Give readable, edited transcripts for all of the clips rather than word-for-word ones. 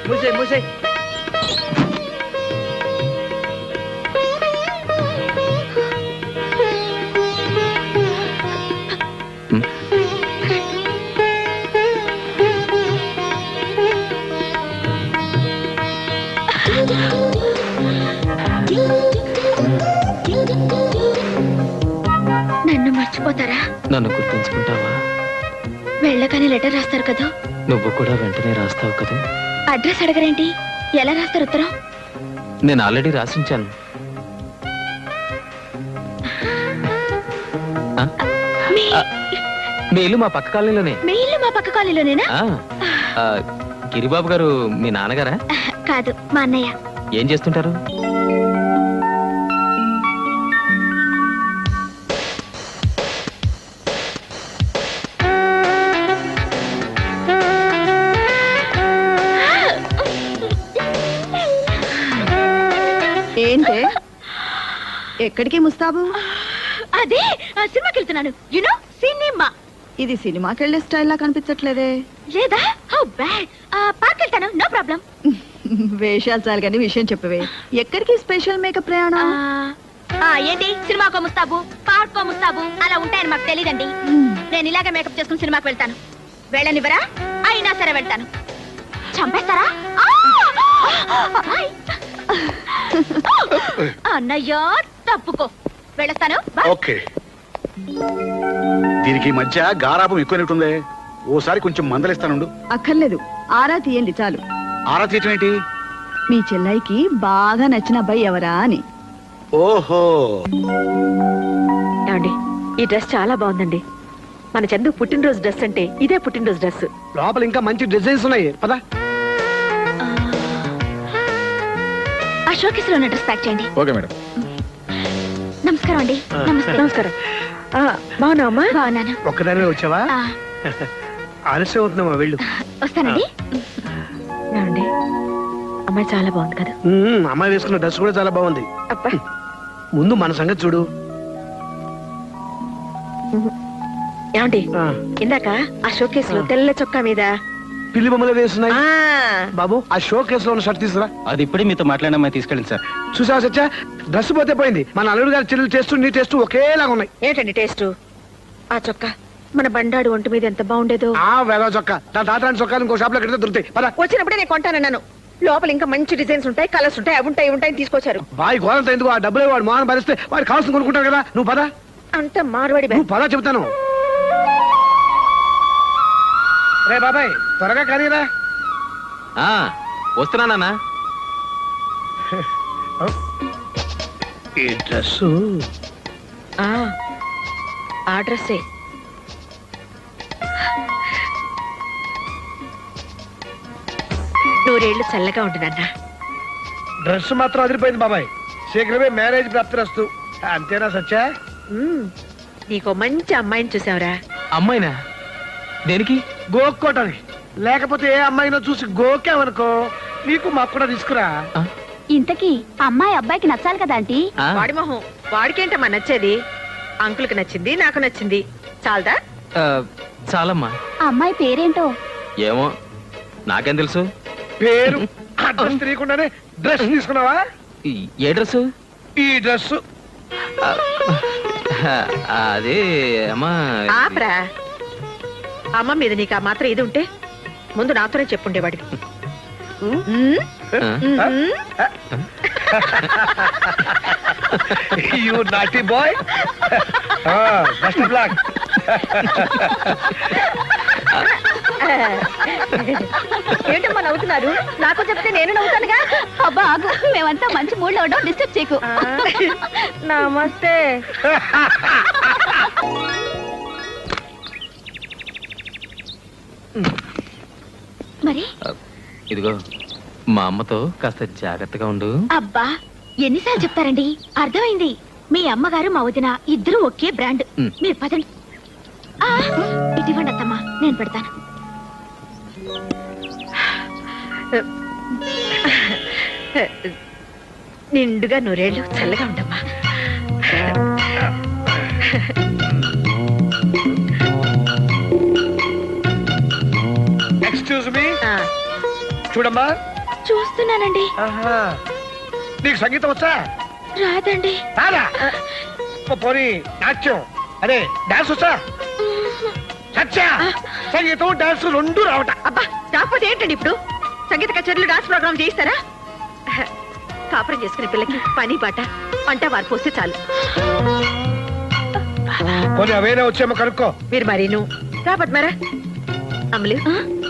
మూసే మూసే. నన్ను మర్చిపోతారా? నన్ను గుర్తుంచుకుంటావా? వెళ్ళగానే లెటర్ రాస్తారు కదా. నువ్వు కూడా వెంటనే రాస్తావు కదా. అడ్రస్ అడగరేంటి? ఎలా రాస్తారు ఉత్తరం? నేను ఆల్రెడీ రాసించాను. మీ ఇల్లు మా పక్క కాలనీలోనే. మీ ఇల్లు మా పక్క కాలనీలోనేనా? గిరిబాబు గారు మీ నాన్నగారా? కాదు, మా అన్నయ్య. ఏం చేస్తుంటారు? ఏంటే ఎక్కడికి ముస్తాబు? అదే సినిమాకి వెళ్తున్నాను. You know cinema. ఇది సినిమాకి వెళ్ళే స్టైల్ లా కనిపించట్లేదే. లేదా? How bad. పార్క్ వెళ్తాను, నో ప్రాబ్లం. వేషాలు చాలు కానీ విషయం చెప్పవే. ఎక్కడికి స్పెషల్ మేకప్ ప్రయాణం? ఏంటి సినిమాకో ముస్తాబు, పార్కో ముస్తాబు అలా ఉంటాయని మాకు తెలియదండి. నేను ఇలాగే మేకప్ చేసుకుని సినిమాకి వెళ్తాను. వెళ్ళనివ్వరా? అయినా సరే వెళ్తాను. చంపేస్తారా? అన్నయ్యో తప్పుకో, వెళ్ళొస్తాను. ఓకే. దీనికి మధ్య గారాపం ఎక్కువైనట్టుందే. ఓసారి కొంచెం మందలిస్తానుండు. అక్కర్లేదు, ఆరా తీయండి చాలు. ఆరా తీయటం ఏంటి? మీ చెల్లైకి బాగా నచ్చిన అబ్బాయి ఎవరా అని. ఓహో, ఏమండి, ఈ డ్రెస్ చాలా బాగుందండి. మన చందు పుట్టినరోజు డ్రెస్ అంటే ఇదే పుట్టినరోజు డ్రెస్. లోపల ఇంకా మంచి డిజైన్స్ ఉన్నాయి. పదా. ఆ షోకేస్ లో డ్రెస్ ప్యాక్ చేయండి. Okay madam. నమస్కారం అండి. నమస్కారం. బాగున్నావమ్మా? బాగున్నాను. ఒక్కదానివే వచ్చావా? ఆలస్యం అవుతున్నావా? వెళ్ళు. వస్తానండి. ఏమండి, అమ్మాయి చాలా బాగుంది కదా. అమ్మాయి వేసుకున్న డ్రెస్ కూడా చాలా బాగుంది. అబ్బా, ముందు మన సంగతి చూడు. ఏమండి, ఇందాక ఆ షోకేస్ లో తెల్ల చొక్కా మీద పిల్లి బొమ్మలు వేస్తున్నాయి. బాబు, ఆ షో కేసులో ఉన్న షర్ట్ తీసుకురా. అది ఇప్పుడే మీతో మాట్లాడిన అమ్మాయి తీసుకెళ్ళింది సార్. చూసావా సచ్చా, డ్రెస్ పోతే పోయింది. మన అల్లుడు గారి చెల్లెలు టేస్ట్ నీ టేస్ట్ ఒకేలాగా ఉన్నాయి. ఏంటండి టేస్ట్? ఆ చొక్కా మన బండాడు ఒంటి మీద ఎంత బాగుండేదో. ఆ వేగ చొక్కా, దాని తాతాని చొక్కా ఇంకో షాప్ లో కడితే దొరుకుతాయి. పద. వచ్చినప్పుడే నేను కొంటానన్నాను. లోపల ఇంకా మంచి డిజైన్స్ ఉంటాయి, కలర్స్ ఉంటాయి, అవి ఉంటాయి, ఇవి ఉంటాయి తీసుకొచ్చారు. బాయ్ గోరంత ఎందుకు? ఆ డబ్బులు వాడు మోహన్ భరిస్తే వాడు కావాల్సింది కొనుక్కుంటారు కదా. నువ్వు పద. అంత మార్వాడి నువ్వు పద చెప్తాను. రే బాబాయ్, త్వరగా కరీరా. వస్తున్నానా? ఈ డ్రెస్ ఆ డ్రెస్సే. నూరేళ్లు చల్లగా ఉండు నాన్న. డ్రెస్ మాత్రం అదిరిపోయింది బాబాయ్. శీఘ్రమే మ్యారేజ్ ప్రాప్తిరస్తు. అంతేనా సచ్చా? నీకో మంచి అమ్మాయిని చూసావురా. అమ్మాయినా? దేనికి? గోక్కోటని. లేకపోతే ఏ అమ్మాయినో చూసి గోకావనుకో, నీకు మాకు కూడా తీసుకురా. ఇంతకీ అమ్మాయి అబ్బాయికి నచ్చాలి కదా ఆంటీ. వాడి మొహం వాడికేంటమ్మా నచ్చేది? అంకుల్కి నచ్చింది, నాకు నచ్చింది. చాలదా? చాలమ్మా. అమ్మాయి పేరేంటో? ఏమో, నాకేం తెలుసు. పేరు అడ్రస్ తెలియకుండానే డ్రెస్ తీసుకున్నావా? ఏ డ్రెస్? ఈ డ్రెస్. అదే అమ్మా. ఆపరా. అమ్మ మీద నీకు ఆ మాత్రం ఇది ఉంటే ముందు నాతోనే చెప్పుండేవాడివి. You naughty boy. Best of luck. ఏంటమ్మా నవ్వుతున్నారు? నాకు చెప్తే నేను నవ్వుతానుగా. అబ్బా ఆగు, మేమంతా మంచి మూడ్ లో ఉండడం, డిస్టర్బ్ చేయకు. నమస్తే. మరి ఇదిగో, మా అమ్మతో కాస్త జాగ్రత్తగా ఉండు. అబ్బా ఎన్నిసార్లు చెప్తారండి? అర్థమైంది. మీ అమ్మగారు మా వదిన ఇద్దరు ఒకే బ్రాండ్. మీరు పదండి. ఇటువంటి అత్తమ్మా, నేను పెడతాను. నిండుగా నూరేళ్ళు చల్లగా ఉండమ్మా. Excuse me. చూడమ్మా, చూస్తున్నానండి. ఆహా. నీకు సంగీతం వచ్చా? రాదండి. రాదా? పోనీ నాట్యం అదే డాన్స్ వచ్చా? సత్య సంగీతం డాన్స్ రెండు రావట. అబ్బా రాకపోతే ఏంటండి ఇప్పుడు? సంగీత కచేరీలు డాన్స్ ప్రోగ్రామ్ చేయిస్తారా? కాపురం చేసుకునే పిల్లకి పని బాట వంట వారు పోస్తే చాలు. పోనీ అవేనా వచ్చేమో కనుక్కో. మీరు మరీను రా పద్మారా. అమలు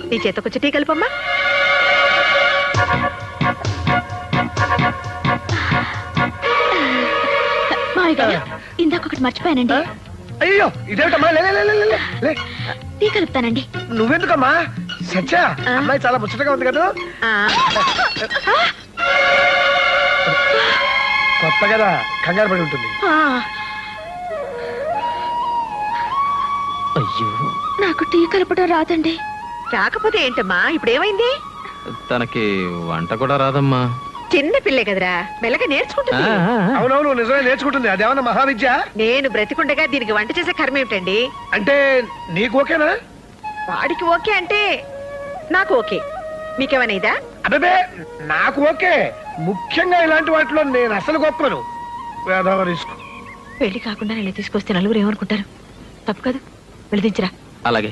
నీ చేత కొంచెం టీ కలుపమ్మా. మావి గారు ఇందాక ఒకటి మర్చిపోయానండి. అయ్యో ఇదేమిటమ్మా? లే, లే, లే, లే, లే, లే. టీ కలుపుతానండి. నువ్వెందుకమ్మా? సత్య అమ్మాయి చాలా ముచ్చటగా ఉంది కదా. ఆ, కొత్త కదా కంగారు పడి ఉంటుంది. ఆ, అయ్యో నాకు టీ కలపడం రాదండి. రాకపోతే ఏంటమ్మా? ఇప్పుడు ఏమైంది? తనకి వంట కూడా రాదమ్మా. చిన్న పిల్లే కదరా, మెల్లగా నేర్చుకుంటుంది. అవునవును నిజమే నేర్చుకుంటుంది. అదేమన్నా మహావిద్య? నేను బ్రతికుండగా దీనికి వంట చేసే కర్మ ఏమిటండి? అంటే నీకు ఓకేనా? వాడికి ఓకే అంటే నాకు ఓకే. మీకేమైనా ఇదా? అదే నాకు ఓకే. ముఖ్యంగా ఇలాంటి వాటిలో నేను అసలు గొప్పను. వేదవ రిస్క్. పెళ్లి కాకుండా నేను తీసుకొస్తే నలుగురు ఏమనుకుంటారు? తప్పు కాదు, వెళ్ళదించరా. అలాగే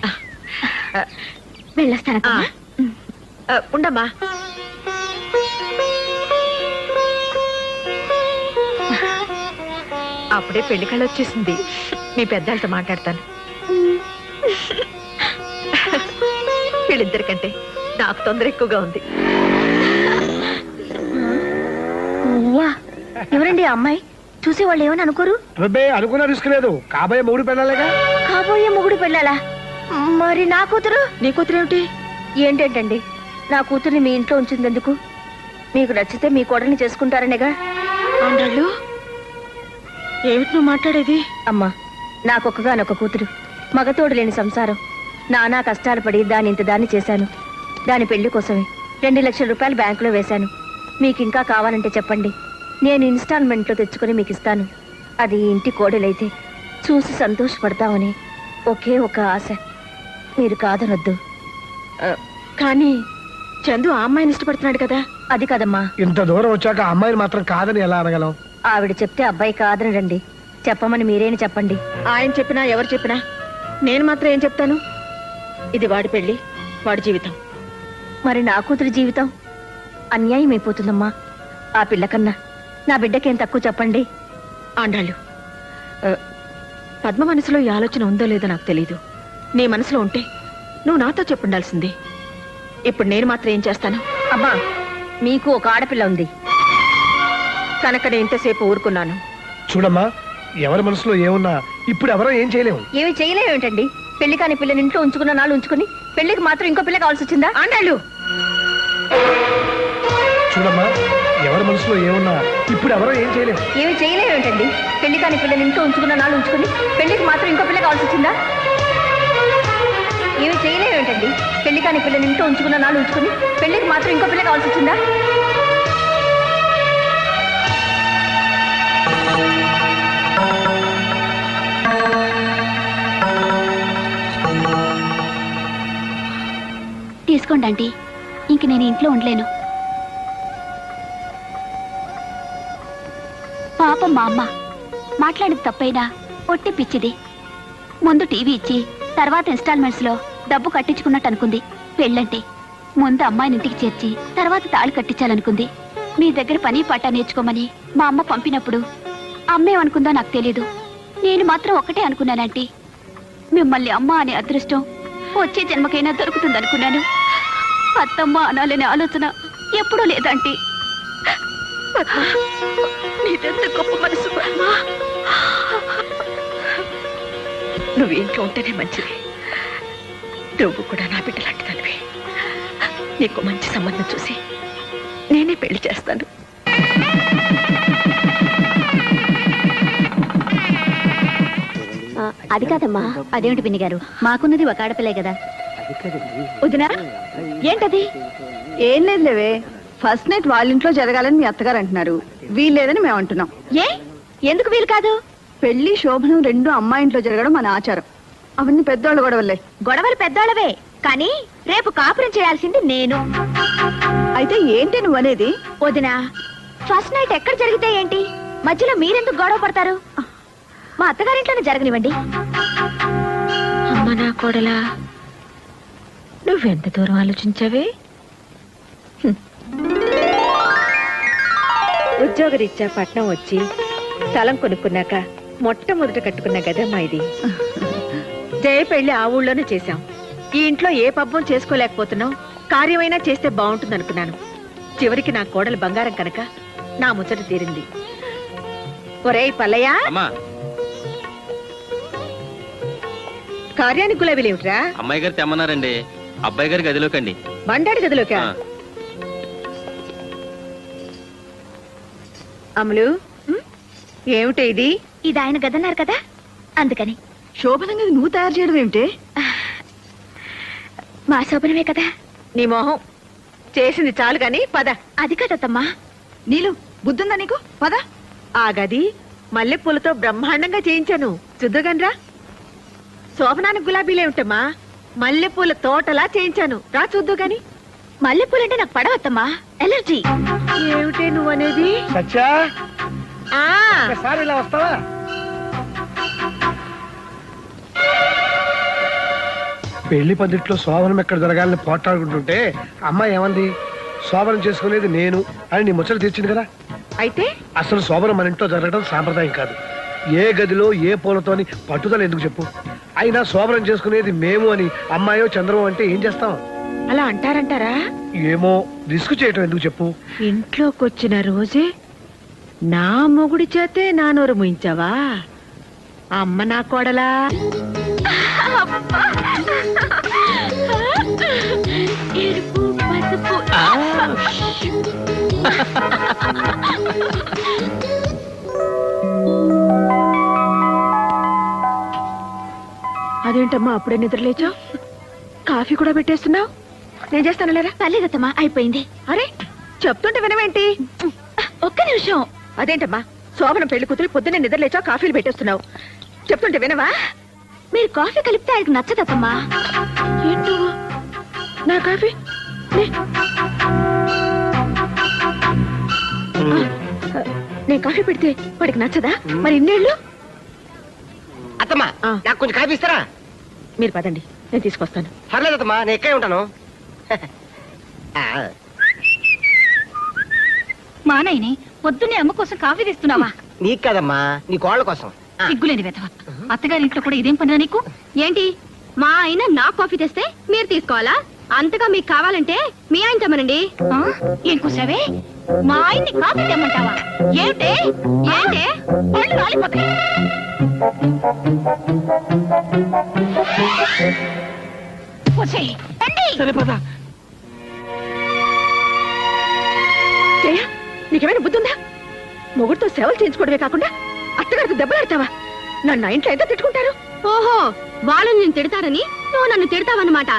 వెళ్ళొస్తాను. ఉండమ్మా. అప్పుడే పెళ్లి కళ వచ్చేసింది. మీ పెద్దలతో మాట్లాడతాను. వీళ్ళిద్దరికంటే నాకు తొందర ఎక్కువగా ఉంది. ఎవరండి ఆ అమ్మాయి? చూసే వాళ్ళు ఏమని అనుకోరు? అబ్బే అనుకున్న రిస్క్ లేదు. కాబోయే మూడు పెళ్ళాలేగా. కాబోయే మొగుడు పెళ్ళాలా? మరి నా కూతురు? నీ కూతురు ఏమిటి? ఏంటండి నా కూతుర్ని మీ ఇంట్లో ఉంచింది ఎందుకు? మీకు నచ్చితే మీ కోడల్ని చేసుకుంటారనేగా. ఆండాళ్ళు ఏమిటి నువ్వు మాట్లాడేది? అమ్మా నాకొక్కగానొక్క కూతురు, మగతోడు లేని సంసారం. నానా కష్టాలు పడి దాని ఇంత దాన్ని చేశాను. దాని పెళ్లి కోసమే 2 లక్షల రూపాయలు బ్యాంకులో వేశాను. మీకు ఇంకా కావాలంటే చెప్పండి, నేను ఇన్స్టాల్మెంట్లో తెచ్చుకొని మీకు ఇస్తాను. అది ఈ ఇంటి కోడలైతే చూసి సంతోషపడతామని ఒకే ఒక ఆశ. మీరు కాదనొద్దు. కానీ చందు ఆ అమ్మాయిని ఇష్టపడుతున్నాడు కదా. అది కదమ్మా. ఇంత దూరం వచ్చాక ఆ అమ్మాయిని మాత్రం కాదని ఎలా అనగలం? ఆవిడ చెప్తే అబ్బాయి కాదని రండి. చెప్పమని మీరేని చెప్పండి. ఆయన చెప్పినా ఎవరు చెప్పినా నేను మాత్రం ఏం చెప్తాను? ఇది వాడి పెళ్లి, వాడి జీవితం. మరి నా కూతురి జీవితం అన్యాయం అయిపోతుందమ్మా. ఆ పిల్లకన్నా నా బిడ్డకేం తక్కువ చెప్పండి. ఆండాళ్ళు పద్మ మనసులో ఈ ఆలోచన ఉందో లేదో నాకు తెలీదు. నీ మనసులో ఉంటే నువ్వు నాతో చెప్పుండాల్సింది. ఇప్పుడు నేను మాత్రం ఏం చేస్తాను? అమ్మా మీకు ఒక ఆడపిల్ల ఉంది కనుక నేను ఇంతసేపు ఊరుకున్నాను. చూడమ్మా ఎవరి మనసులో ఏమున్నా ఇప్పుడు ఎవరో ఏం చేయలేము. ఏమి చేయలేమేంటండి? పెళ్లి కాని పిల్లని ఇంట్లో ఉంచుకున్న నాళ్ళు ఉంచుకుని పెళ్లికి మాత్రం ఇంకో పిల్ల కావాల్సి వచ్చిందా? ఆండాళ్ళు చూడమ్మా ఎవరి మనసులో ఏమున్నా ఇప్పుడు ఎవరో ఏం చేయలేము. ఏమి చేయలేమేంటండి? పెళ్లి కాని పిల్లని ఇంట్లో ఉంచుకున్న నాళ్ళు ఉంచుకుని పెళ్లికి మాత్రం ఇంకో పిల్ల కావాల్సి వచ్చిందా? ఏమి చేయలేమేంటండి? పెళ్లి కాని పిల్లని ఇంట్లో ఉంచుకున్న నాళ్ళు ఉంచుకుని పెళ్లికి మాత్రం ఇంకో పిల్ల కావాల్సి వచ్చిందా? తీసుకోండి ఆంటీ, ఇంక నేను ఇంట్లో ఉండలేను. పాపం మా అమ్మ మాట్లాడేది తప్పైనా ఒట్టి పిచ్చిది. ముందు టీవీ ఇచ్చి తర్వాత ఇన్స్టాల్మెంట్స్ లో డబ్బు కట్టించుకున్నట్టు అనుకుంది. పెళ్ళంటే ముందు అమ్మాయిని ఇంటికి చేర్చి తర్వాత తాళి కట్టించాలనుకుంది. మీ దగ్గర పని పాట నేర్చుకోమని మా అమ్మ పంపినప్పుడు అమ్మేమనుకుందో నాకు తెలీదు. నేను మాత్రం ఒక్కటే అనుకున్నానంటీ, మిమ్మల్ని అమ్మ అనే అదృష్టం వచ్చే జన్మకైనా దొరుకుతుందనుకున్నాను. అత్తమ్మ అనాలనే ఆలోచన ఎప్పుడూ లేదంటీ. నీదెంత గొప్ప మనసు పద్మ. నువ్వు ఇంట్లో ఉంటేనే మంచిది. నువ్వు కూడా నా బిడ్డ లాంటి తల్లివి. నీకు మంచి సంబంధం చూసి నేనే పెళ్లి చేస్తాను. అది కాదమ్మా. అదేమిటి పిన్ని గారు, మాకున్నది ఒక ఆడపిల్లే కదా. వదినా ఏంటది? ఏం లేదులేవే, ఫస్ట్ నైట్ వాళ్ళ ఇంట్లో జరగాలని మీ అత్తగారు అంటున్నారు. వీల్లేదని మేము అంటున్నాం. ఏ ఎందుకు వీలు కాదు? పెళ్లి శోభనం రెండు అమ్మాయి ఇంట్లో జరగడం మన ఆచారం. అవన్నీ పెద్దోళ్ళు గొడవలే. గొడవలు పెద్దోళ్ళవే, కానీ రేపు కాపురం చేయాల్సింది నేను. అయితే ఏంటి నువ్వు అనేది? వదినా, ఫస్ట్ నైట్ ఎక్కడ జరిగితే ఏంటి, మధ్యలో మీరెందుకు గొడవ పడతారు? మా అత్తగారింట్లోనే జరగనివ్వండి. అమ్మ నా కోడలా, నువ్వెంత దూరం ఆలోచించావే? ఉద్యోగరీత్యా పట్నం వచ్చి స్థలం కొనుక్కున్నాక మొట్టమొదట కట్టుకున్న గదమ్మా ఇది. జయ పెళ్లి ఆ ఊళ్ళోనే చేశాం. ఈ ఇంట్లో ఏ పబ్బం చేసుకోలేకపోతున్నాం, కార్యమైనా చేస్తే బాగుంటుంది అనుకున్నాను. చివరికి నా కోడలు బంగారం కనుక నా ముచ్చట తీరింది. ఒరేయ్ పల్లయ్య, అమ్మా, కార్యానికి గులాబీలేమిట్రా? అమ్మాయి గారు తెమ్మన్నారండి. అబ్బాయి గారి గదిలోకండి. బండాడి గదిలోకా? ఆ. అమలు, ఏమిటి ఇది? ఇది ఆయన గదన్నారు కదా, అందుకని. శోభనంగా నువ్వు తయారు చేయడం ఏమిటి? మా శోభనమే కదా. నీ మొహం చేసింది చాలు గాని పద. అది కదమ్మా. నీలు బుద్ధుందా నీకు? పద. ఆ గది మల్లెపూలతో బ్రహ్మాండంగా చేయించాను, చూద్దుగానరా. శోభనానికి గులాబీలేమిటమ్మా, మల్లెపూల తోటలా చేయించాను, రా చూద్దు గాని. మల్లెపూలంటే నాకు పడవద్దమ్మా, ఎలర్జీ. ఏమిటే నువ్వనేది? సత్యా, ఆ ఒకసారి ఇలా వస్తావా? పెళ్లి పందిట్లో శోభనం ఎక్కడ జరగాలని పోట్లాడుకుంటుంటే అమ్మాయి ఏమంది? శోభనం చేసుకునేది నేను అని నీ ముచ్చట తీర్చింది కదా. అయితే అసలు శోభనం మన ఇంట్లో జరగడం సాంప్రదాయం కాదు. ఏ గదిలో ఏ పూలతోని పట్టుదల ఎందుకు చెప్పు? అయినా శోభనం చేసుకునేది మేము అని అమ్మాయో చంద్రమో అంటే ఏం చేస్తాం? అలా అంటారంటారా? ఏమో, రిస్క్ చేయటం ఎందుకు చెప్పు? ఇంట్లోకి వచ్చిన రోజే నా మొగుడి చేతే నా నోరు ముయించావా? అమ్మ నా కోడలా. ఎరుపు, పసుపు. అదేంటమ్మా అప్పుడే నిద్రలేచావు? కాఫీ కూడా పెట్టేస్తున్నావు? నేను చేస్తాను లేరా? పర్లేదమ్మా, అయిపోయింది. అరే చెప్తుంటే వినవేంటి? ఒక్క నిమిషం. అదేంటమ్మా, శోభనం పెళ్లి కూతురు పొద్దున్నే నిద్రలేచావు, కాఫీలు పెట్టేస్తున్నావు, చెప్తుంటే వినవా? మీరు కాఫీ కలిపితే ఆయనకు నచ్చదమ్మా. ఏంటో నా కాఫీ నే. నేను కాఫీ పెడితే వాడికి నచ్చదా? మరి ఇన్నేళ్ళు. అత్తమ్మా, ఆ. నాకు కొంచెం కాఫీ ఇస్తారా? మీరు పదండి, నేను తీసుకొస్తాను. పర్లేదు అత్తమ్మా, నేను ఎక్కడే ఉంటాను. ఆ, మా నాయనే పొద్దున్నే అమ్మ కోసం కాఫీ తెస్తున్నావా? నీకు కదమ్మా, నీ కోళ్ళ కోసం. ఆ, సిగ్గులేని వెతవ. అత్తగారింట్లో కూడా ఇదేం పనిరా నీకు? ఏంటి, మా ఆయన నా కాఫీ తెస్తే మీరు తీసుకోవాలా? అంతగా మీకు కావాలంటే మీ ఆయన తెమ్మనండి. ఏం కూసావే? మా ఆయన్ని కాఫీ తెమ్మంటావా? ఏమిటే ఏంటే పళ్ళు రాలిపోతాయి. వచ్చేయ్, రండి. జయ, నీకేమైనా బుద్ధుందా? మొగుడితో సేవలు చేయించుకోవడమే కాకుండా అత్తగారికి దెబ్బలాడతావా? నన్ను ఇంట్లో ఎంత తిట్టుకుంటారు? ఓహో, వాళ్ళు నేను తిడతారని నువ్వు నన్ను తిడతావన్నమాట.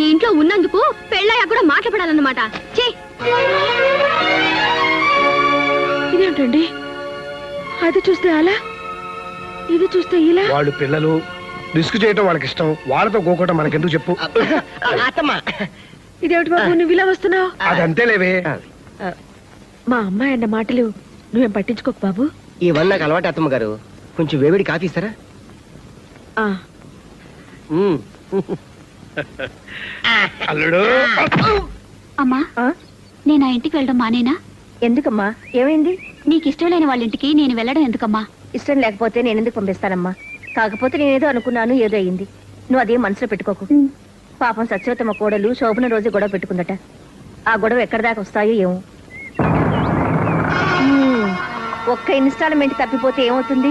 ఈ ఇంట్లో ఉన్నందుకు పెళ్ళయ్యా కూడా మాట్లాడాలన్నమాట. చే, ఇదేంటండి, అది చూస్తే అలా, ఇది చూస్తే ఇలా. వాళ్ళు పిల్లలు, రిస్క్ చేయటం వాళ్ళకి ఇష్టం. వాళ్ళతో గోకోవటం మనకెందుకు చెప్పు? అత్తమ్మా, ఇదేమిటి బాబు, నువ్వు ఇలా వస్తున్నావు? అదంతేలేవే. మా అమ్మాయి అన్న మాటలు నువ్వేం పట్టించుకోకు బాబు. ఇవన్నీ నాకు అలవాటు అత్తమ్మ గారు. కొంచెం వేవిడి కాఫీ ఇస్తారా? ఆ, ఉమ్. అల్లుడు, అమ్మా, ఆ? నేను ఆ ఇంటికి వెళ్ళడం మానేనా? ఎందుకమ్మా, ఏమైంది? నీకు ఇష్టం లేని వాళ్ళ ఇంటికి నేను వెళ్ళడం ఎందుకమ్మా? ఇష్టం లేకపోతే నేను ఎందుకు పంపిస్తానమ్మా? కాకపోతే నేనేదో అనుకున్నాను, ఏదో అయింది. నువ్వు అదేం మనసులో పెట్టుకోకు. పాపం సత్యవతమ్మ కోడలు శోభన రోజు గొడవ పెట్టుకుందట. ఆ గొడవ ఎక్కడి దాకా వస్తాయో ఏమో. ఒక్క ఇన్స్టాల్మెంట్ తప్పిపోతే ఏమవుతుంది?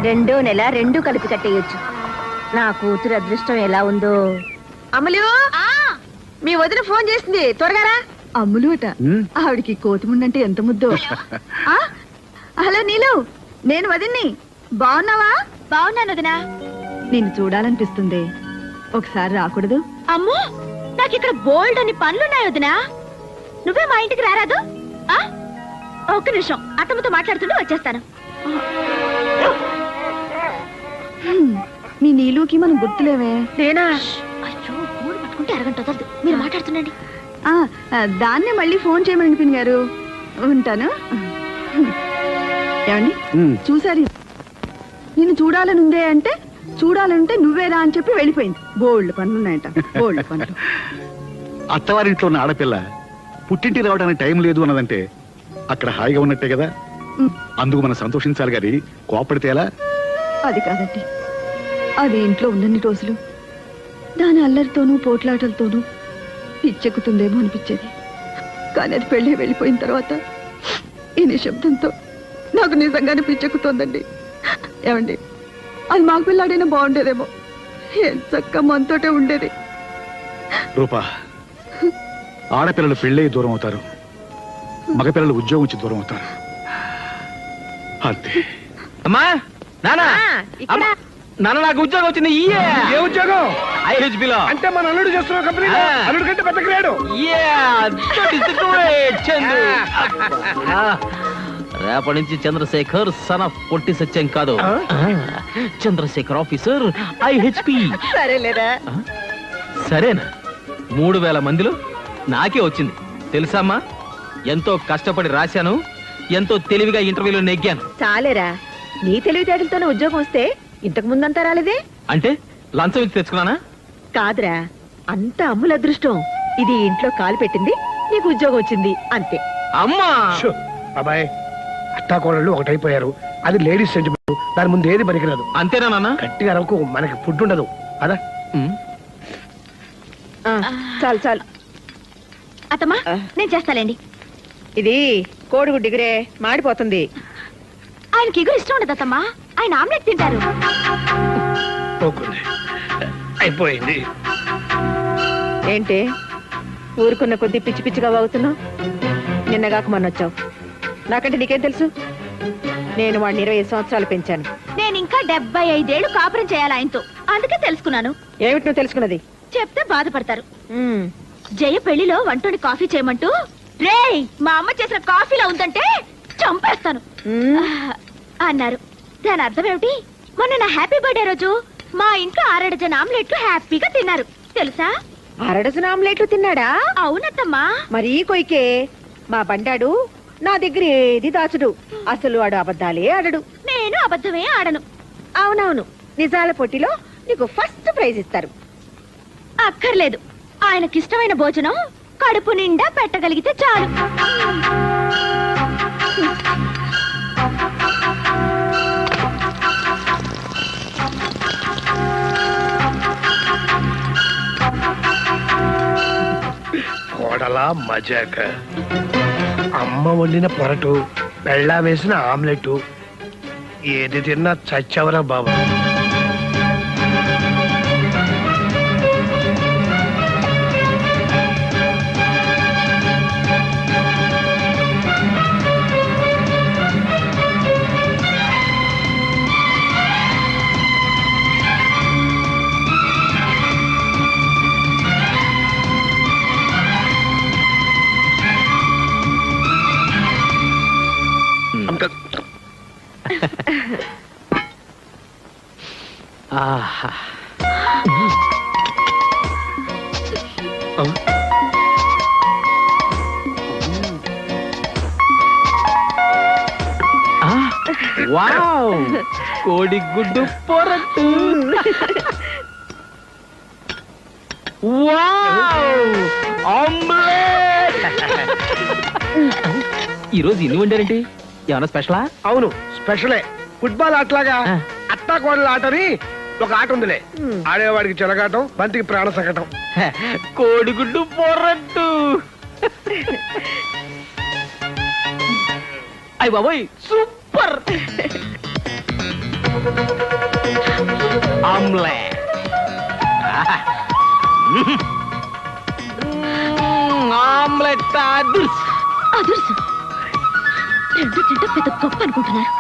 2వ నెల 2 కలిపి కట్టేయొచ్చు. నా కూతురు అదృష్టం ఎలా ఉందో. అమలు, మీ వదిన ఫోన్ చేసింది, త్వరగా రా. అమ్ములు అట. ఆవిడికి కోతిముండంటే ఎంత ముద్దో. ఆ? హలో నీలు, నేను వదిన్ని. బాగున్నావా? బాగున్నాను వదినా. నిన్ను చూడాలనిపిస్తుంది, ఒకసారి రాకూడదు? అమ్మో, నాకు ఇక్కడ బోల్డ్ అని పనులున్నాయి వదినా. నువ్వే మా ఇంటికి రారాదు? ఆ? ఒక్క నిమిషం, అత్తమ్మతో మాట్లాడుతుంటే వచ్చేస్తాను. మీ నీలుకి మనం గుర్తులేవే. నేనా? అయ్యో, మూడు పట్టుకుంటే అరగంట వదలదు. మీరు మాట్లాడుతుండండి. దాన్నే మళ్ళీ ఫోన్ చేయమని పిన్ని గారు. ఉంటాను. ఏమండి చూసారు, నిన్ను చూడాలనుందే అంటే చూడాలంటే నువ్వేరా అని చెప్పి వెళ్ళిపోయింది. బోల్డ్ పనులున్నాయంట, బోల్డ్ పనులు. అత్తవారింట్లో ఉన్న ఆడపిల్ల పుట్టింటి రావడానికి టైం లేదు అన్నదంటే అక్కడ హాయిగా ఉన్నట్టే కదా. అందుకు మనం సంతోషించాలి గాని కోపడితే ఎలా? అది కాదండి, అది ఇంట్లో ఉన్నన్ని రోజులు దాని అల్లరితోనూ పోట్లాటలతోనూ పిచ్చెక్కుతుందేమో అనిపించేది. కానీ అది పెళ్ళి వెళ్ళిపోయిన తర్వాత ఈ నిశ్శబ్దంతో నాకు నిజంగానే పిచ్చెక్కుతోందండి. ఏమండి, అది మాకు పిల్లాడైనా బాగుండేదేమో. చక్క మనతోటే ఉండేది. రూపా, ఆడపిల్లలు పెళ్ళై దూరం అవుతారు, మగపిల్లలు ఉద్యోగం నుంచి దూరం అవుతారు. అంతే. అమ్మా నానా ఇక్కడ నాన్న నాకు ఉద్యోగం వచ్చింది. ఏ ఉద్యోగం? IHB లో. అంటే మన అల్లుడు చేస్తున్న కంపెనీ. అల్లుడు కంటే పెద్ద గ్రేడు. రేపటి నుంచి చంద్రశేఖర్ సన్ ఆఫ్ పొట్టి సత్యం కాదు, చంద్రశేఖర్ ఆఫీసర్ IHP. సరేలేరా. సరేనా? 3000 మందిలో నాకే వచ్చింది తెలుసామ్మా. ఎంతో కష్టపడి రాశాను, ఎంతో తెలివిగా ఇంటర్వ్యూలో నెగ్గాను. చాలేరా, నీ తెలివితేటలతోనే ఉద్యోగం వస్తే ఇంతకు ముందంతా రాలేదే. అంటే లంచం ఇచ్చి తెచ్చుకున్నానా? కాదురా, అంత అమ్ముల అదృష్టం. ఇది ఇంట్లో కాలు పెట్టింది, నీకు ఉద్యోగం వచ్చింది అంతే. అమ్మా షో, అబ్బాయి, అత్తాకోడళ్ళు ఒకటైపోయారు. అది లేడీస్ సెంటిమెంట్. దాని ముందు ఏది పనికిరాదు. అంతేనా నాన్న? గట్టిగా అరకు, మనకి ఫుడ్ ఉండదు. అదా చాలు చాలు. అత్తమ్మా నేను చేస్తాలేండి. ఇది కోడిగుడ్డు డిగ్రే మాడిపోతుంది. ఆయనకి ఎగురు ఇష్టం ఉండదు అత్తమ్మా, ఆయన ఆమ్లెట్ తింటారు. పోకుంది. అయిపోయింది. ఏంటి ఊరుకున్న కొద్ది పిచ్చి పిచ్చిగా వాగుతున్నావు? నిన్నగాక మొన్న వచ్చావు. నాకంటే నీకేం తెలుసు? నేను వాడిని 20 సంవత్సరాలు పెంచాను. నేను ఇంకా 75 ఏళ్ళు కాపురం చేయాలి ఆయనతో, అందుకే తెలుసుకున్నాను. ఏమిటి నువ్వు తెలుసుకున్నది? చెప్తే బాధపడతారు. జయ పెళ్లిలో వంటోని కాఫీ చేయమంటూ రేయ్ మా అమ్మ చేసిన కాఫీలో ఉందంటే చంపేస్తాను అన్నారు. దాని అర్థం ఏమిటి? మొన్న నా హ్యాపీ బర్త్డే రోజు మా ఇంట్లో 6 డజన్ ఆమ్లెట్లు హ్యాపీగా తిన్నారు తెలుసా? 6 డజన్ ఆమ్లెట్లు తిన్నాడా? అవునత్తమ్మా. మరీ కొయ్కే. మా బండాడు నా దగ్గర ఏది దాచుడు. అసలు వాడు అబద్ధాలే ఆడడు. నేను అబద్ధమే ఆడను. అవునవును, నిజాల పోటీలో నీకు ఫస్ట్ ప్రైజ్ ఇస్తారు. అక్కర్లేదు, ఆయనకిష్టమైన భోజనం కడుపు నిండా పెట్టగలిగితే చాలు. కోడలా మజాక. అమ్మ వండిన పొరటు, బెళ్ళా వేసిన ఆమ్లెట్, ఏది తిన్నా చచ్చవరా బాబా. ఆహా. వావ్, కోడిగుడ్డు పొరట్టు. Wow, omelette. ఈరోజు ఇన్ని వండారేంటి? ఏమన్నా స్పెషలా? అవును, స్పెషలే. ఫుట్బాల్ ఆటలాగా అత్తా కోడల ఆటని ఒక ఆట ఉందిలే. ఆడేవాడికి చెలగాటం, బంతికి ప్రాణ సంకటం. కోడిగుడ్డు పొరట్టు. అయ్య బాబోయ్, సూపర్. ఆమ్లెట్. ఆమ్లెట్ అదుర్స్. అదుర్సు 2 తింటే పెద్ద గొప్ప అనుకుంటున్నారు.